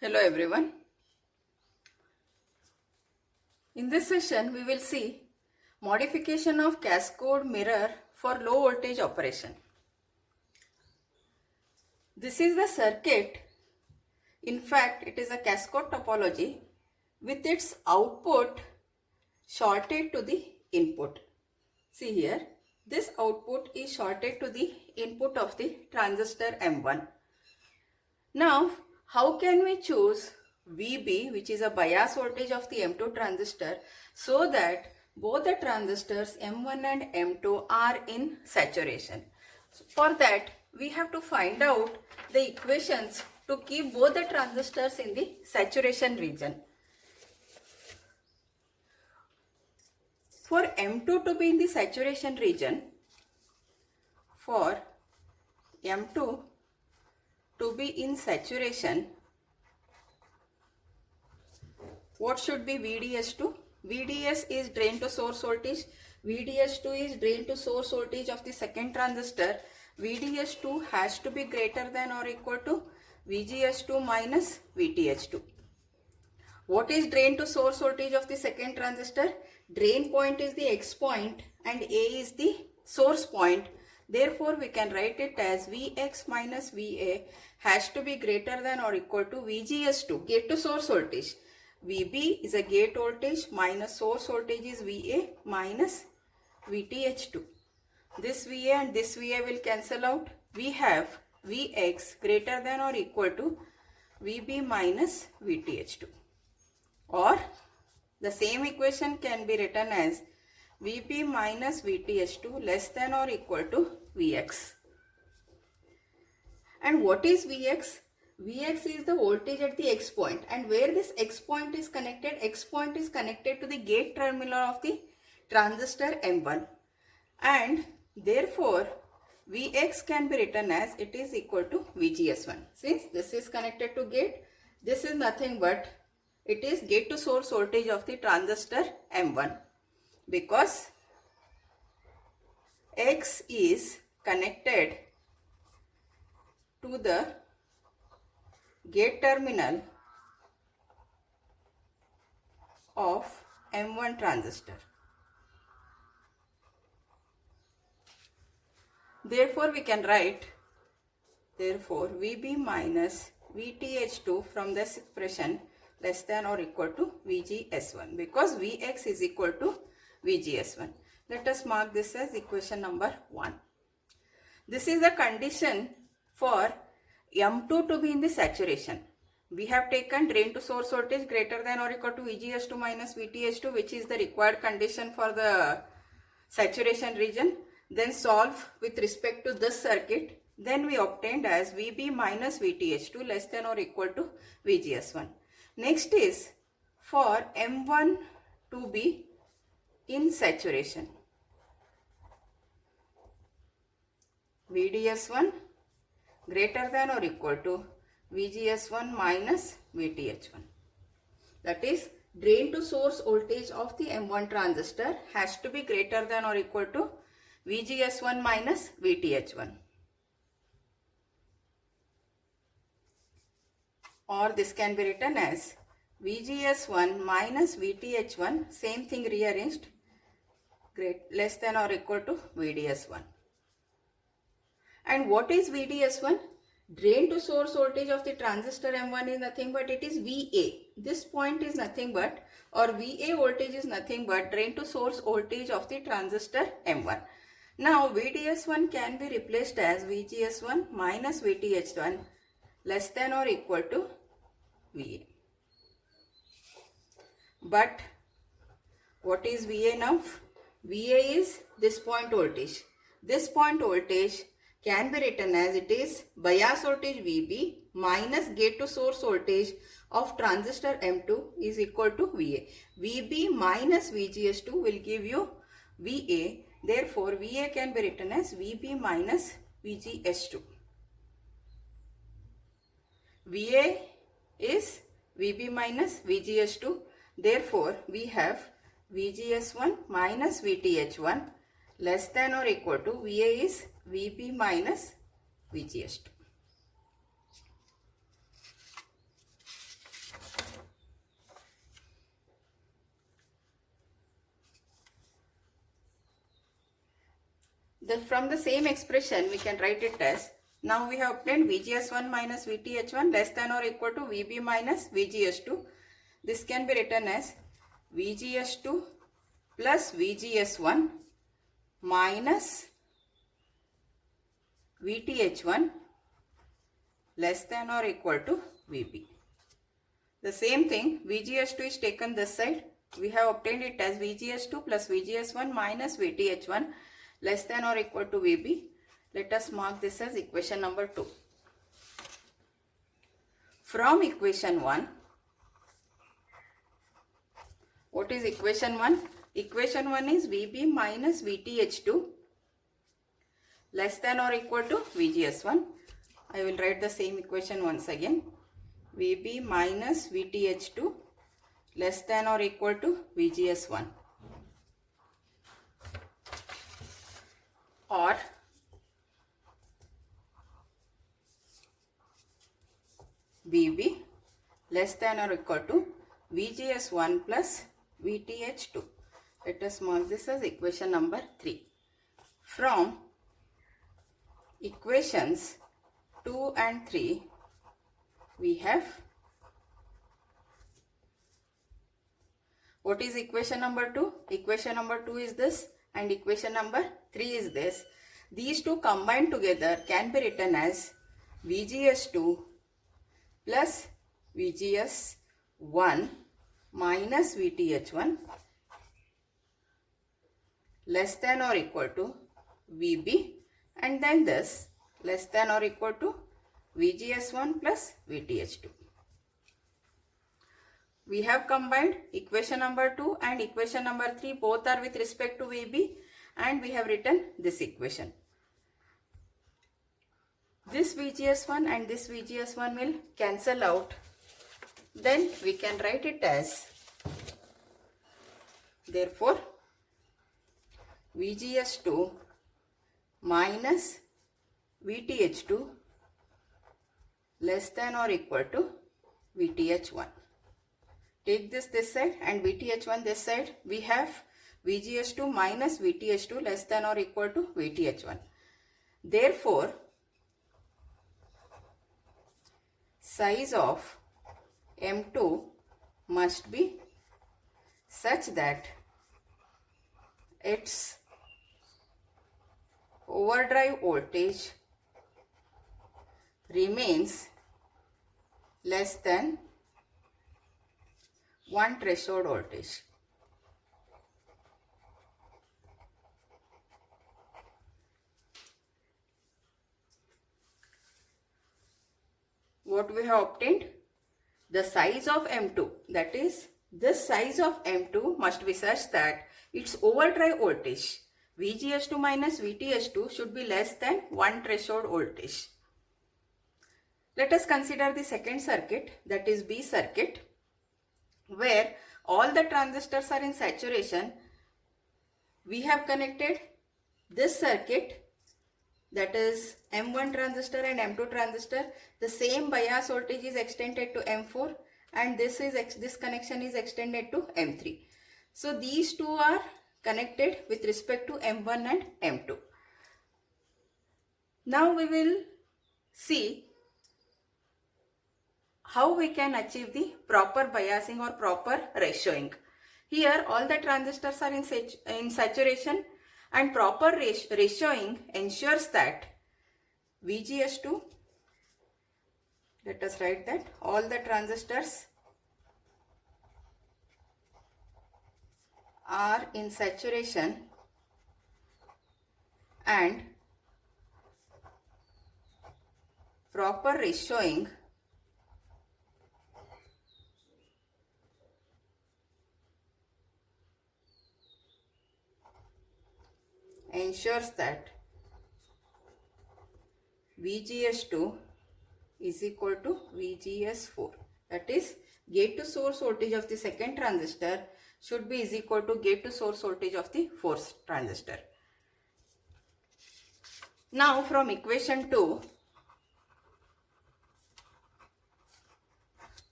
Hello everyone. In this session we will see modification of cascode mirror for low voltage operation. This is the circuit. In fact, it is a cascode topology with its output shorted to the input. See here, this output is shorted to the input of the transistor M1. Now, how can we choose VB, which is a bias voltage of the M2 transistor, so that both the transistors M1 and M2 are in saturation? So for that, we have to find out the equations to keep both the transistors in the saturation region. For M2 to be in the saturation region, for M2 to be in saturation, what should be VDS2? VDS is drain to source voltage. VDS2 is drain to source voltage of the second transistor. VDS2 has to be greater than or equal to VGS2 minus VTH2. What is drain to source voltage of the second transistor? Drain point is the X point and A is the source point. Therefore, we can write it as Vx minus Va has to be greater than or equal to VGS2, gate to source voltage. Vb is a gate voltage minus source voltage is Va minus VTH2. This Va and this Va will cancel out. We have Vx greater than or equal to Vb minus VTH2. Or the same equation can be written as Vp minus VTH2 less than or equal to Vx. And what is Vx? Vx is the voltage at the X point, and where this X point is connected, X point is connected to the gate terminal of the transistor M1, and therefore Vx can be written as it is equal to VGS1. Since this is connected to gate, this is nothing but it is gate to source voltage of the transistor M1, because X is connected to the gate terminal of M1 transistor. Therefore, we can write Vb minus VTH2 from this expression less than or equal to VGS1, because Vx is equal to VGS1. Let us mark this as equation number 1. This is the condition for M2 to be in the saturation. We have taken drain to source voltage greater than or equal to VGS2 minus VTH2, which is the required condition for the saturation region. Then solve with respect to this circuit. Then we obtained as Vb minus VTH2 less than or equal to VGS1. Next is for M1 to be in saturation. VDS1 greater than or equal to VGS1 minus VTH1. That is, drain to source voltage of the M1 transistor has to be greater than or equal to VGS1 minus VTH1. Or this can be written as VGS1 minus VTH1, same thing rearranged, less than or equal to VDS1. And what is VDS1? Drain to source voltage of the transistor M1 is nothing but it is VA. This point is nothing but, or VA voltage is nothing but drain to source voltage of the transistor M1. Now VDS1 can be replaced as VGS1 minus VTH1 less than or equal to VA. But what is VA now? VA is this point voltage. This point voltage can be written as it is bias voltage VB minus gate to source voltage of transistor M2 is equal to VA. VB minus VGS2 will give you VA. Therefore, VA can be written as VB minus VGS2. VA is VB minus VGS2. Therefore, we have VGS1 minus VTH1 less than or equal to VA is VB minus VGS2. From the same expression, we can write it as, now we have obtained VGS1 minus VTH1 less than or equal to VB minus VGS2. This can be written as VGS2 plus VGS1 minus VTH1 less than or equal to VB. The same thing, VGS2 is taken this side. We have obtained it as VGS2 plus VGS1 minus VTH1 less than or equal to VB. Let us mark this as equation number 2. From equation 1, what is equation 1? Equation 1 is VB minus VTH2 less than or equal to VGS1. I will write the same equation once again. VB minus VTH2 less than or equal to VGS1. Or VB less than or equal to VGS1 plus VTH2. Let us mark this as equation number 3. From equations 2 and 3, we have, what is equation number 2? Equation number 2 is this and equation number 3 is this. These two combined together can be written as VGS2 plus VGS1 minus VTH1 less than or equal to VB, and then this less than or equal to VGS1 plus VTH2. We have combined equation number 2 and equation number 3, both are with respect to VB, and we have written this equation. This VGS1 and this VGS1 will cancel out. Then we can write it as, therefore, VGS2 minus VTH2 less than or equal to VTH1. Take this side and VTH1 this side. We have VGS2 minus VTH2 less than or equal to VTH1. Therefore, size of M2 must be such that its overdrive voltage remains less than 1 threshold voltage. What we have obtained? The size of M2, that is, this size of M2 must be such that its overdrive voltage VGS2 minus VTH2 should be less than 1 threshold voltage. Let us consider the second circuit, that is B circuit, where all the transistors are in saturation. We have connected this circuit, that is M1 transistor and M2 transistor. The same bias voltage is extended to M4 and this connection is extended to M3. So these two are connected with respect to M1 and M2. Now we will see how we can achieve the proper biasing or proper ratioing. Here all the transistors are in saturation, and proper ratioing ensures that VGS2, let us write that all the transistors are in saturation and proper ratioing ensures that VGS2 is equal to VGS4. That is, gate to source voltage of the second transistor should be is equal to gate to source voltage of the fourth transistor. Now from equation 2,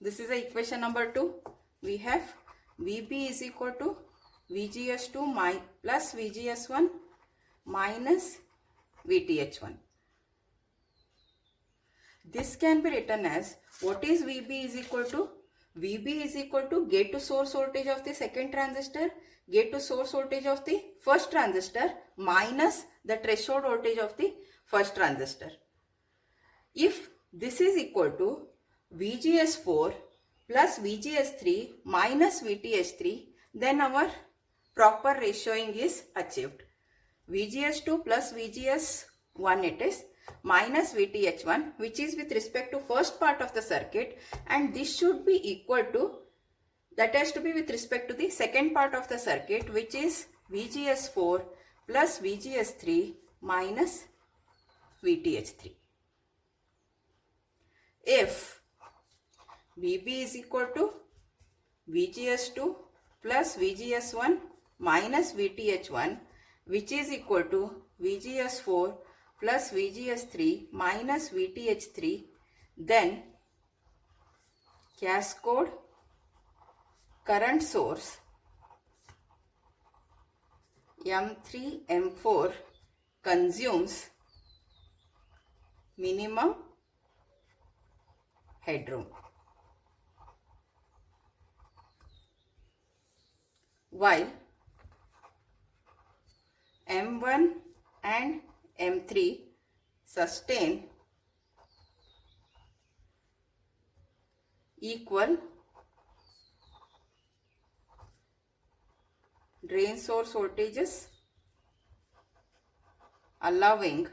this is the equation number 2. We have VB is equal to VGS2 plus VGS1 minus VTH1. This can be written as, what is VB is equal to? VB is equal to gate to source voltage of the second transistor, gate to source voltage of the first transistor minus the threshold voltage of the first transistor. If this is equal to VGS4 plus VGS3 minus VTH3, then our proper ratioing is achieved. VGS2 plus VGS1 it is, minus VTH1, which is with respect to first part of the circuit, and this should be equal to, that has to be with respect to the second part of the circuit, which is VGS4 plus VGS3 minus VTH3. If VB is equal to VGS2 plus VGS1 minus VTH1, which is equal to VGS4 plus VGS3 minus VTH3, then cascode current source M3 M4 consumes minimum headroom, while M1 and M3 sustain equal drain source voltages, allowing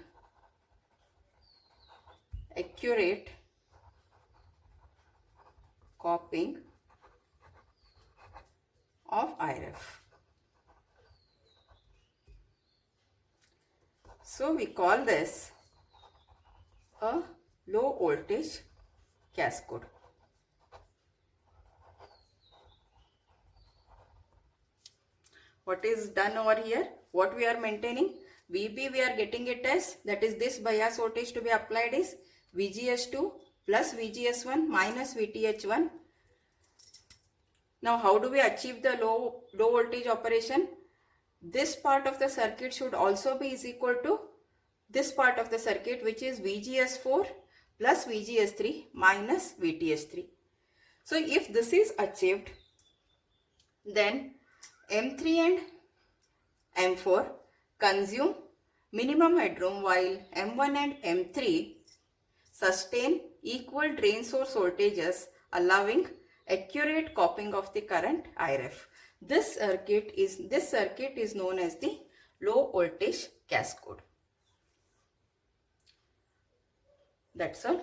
accurate copying of IRF. So we call this a low voltage cascode. What is done over here? What we are maintaining? VB we are getting it as, that is this bias voltage to be applied is VGS2 plus VGS1 minus VTH1. Now how do we achieve the low voltage operation? This part of the circuit should also be is equal to this part of the circuit, which is VGS4 plus VGS3 minus VTH3. So if this is achieved, then M3 and M4 consume minimum headroom, while M1 and M3 sustain equal drain source voltages, allowing accurate copying of the current IRF. This circuit is known as the low voltage cascode. That's all.